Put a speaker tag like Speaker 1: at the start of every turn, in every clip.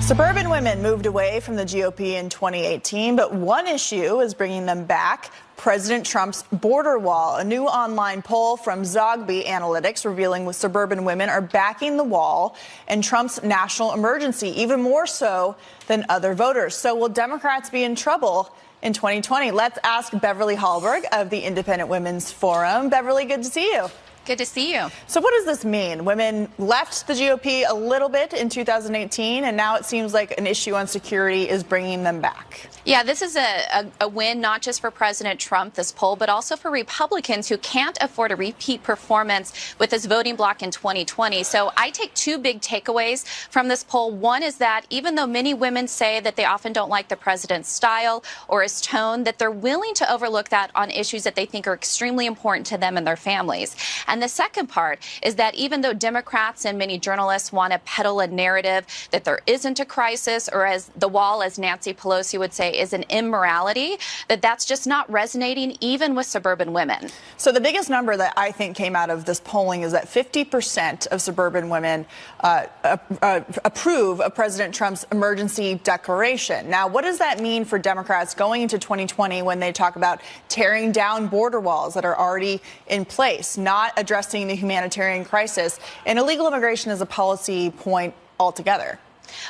Speaker 1: Suburban women moved away from the GOP in 2018, but one issue is bringing them back: President Trump's border wall. A new online poll from Zogby Analytics revealing suburban women are backing the wall and Trump's national emergency, even more so than other voters. So will Democrats be in trouble in 2020? Let's ask Beverly Hallberg of the Independent Women's Forum. Beverly, good to see you.
Speaker 2: Good to see you.
Speaker 1: So what does this mean? Women left the GOP a little bit in 2018, and now it seems like an issue on security is bringing them back.
Speaker 2: Yeah, this is a win not just for President Trump, this poll, but also for Republicans who can't afford a repeat performance with this voting bloc in 2020. So I take two big takeaways from this poll. One is that even though many women say that they often don't like the president's style or his tone, that they're willing to overlook that on issues that they think are extremely important to them and their families. And the second part is that even though Democrats and many journalists want to peddle a narrative that there isn't a crisis, or as the wall, as Nancy Pelosi would say, is an immorality, that's just not resonating even with suburban women.
Speaker 1: So the biggest number that I think came out of this polling is that 50% of suburban women approve of President Trump's emergency declaration. Now, what does that mean for Democrats going into 2020 when they talk about tearing down border walls that are already in place, not addressing the humanitarian crisis, and illegal immigration as a policy point altogether?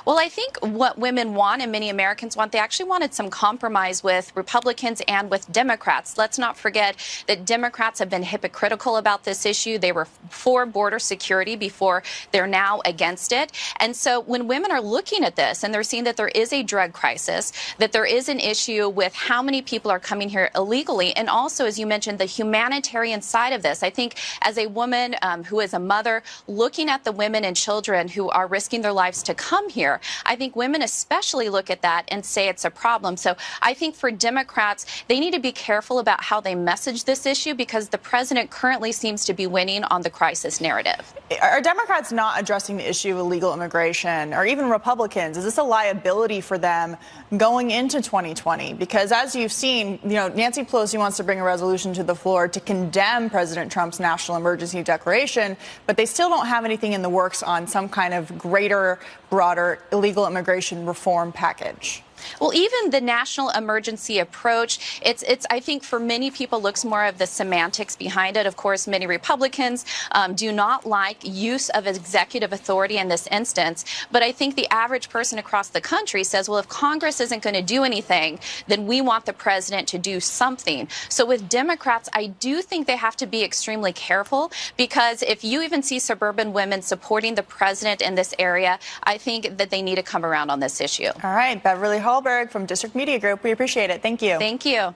Speaker 2: Well, I think what women want and many Americans want, they actually wanted some compromise with Republicans and with Democrats. Let's not forget that Democrats have been hypocritical about this issue. They were for border security before they're now against it. And so when women are looking at this and they're seeing that there is a drug crisis, that there is an issue with how many people are coming here illegally, and also, as you mentioned, the humanitarian side of this, I think as a woman who is a mother, looking at the women and children who are risking their lives to come here, I think women especially look at that and say it's a problem. So I think for Democrats, they need to be careful about how they message this issue, because the president currently seems to be winning on the crisis narrative.
Speaker 1: Are Democrats not addressing the issue of illegal immigration, or even Republicans? Is this a liability for them going into 2020? Because as you've seen, Nancy Pelosi wants to bring a resolution to the floor to condemn President Trump's national emergency declaration, but they still don't have anything in the works on some kind of greater, broader illegal immigration reform package.
Speaker 2: Well, even the national emergency approach, it's I think for many people looks more of the semantics behind it. Of course, many Republicans do not like use of executive authority in this instance. But I think the average person across the country says, well, if Congress isn't going to do anything, then we want the president to do something. So with Democrats, I do think they have to be extremely careful, because if you even see suburban women supporting the president in this area, I think that they need to come around on this issue.
Speaker 1: All right, Beverly Hallberg from District Media Group. We appreciate it. Thank you.
Speaker 2: Thank you.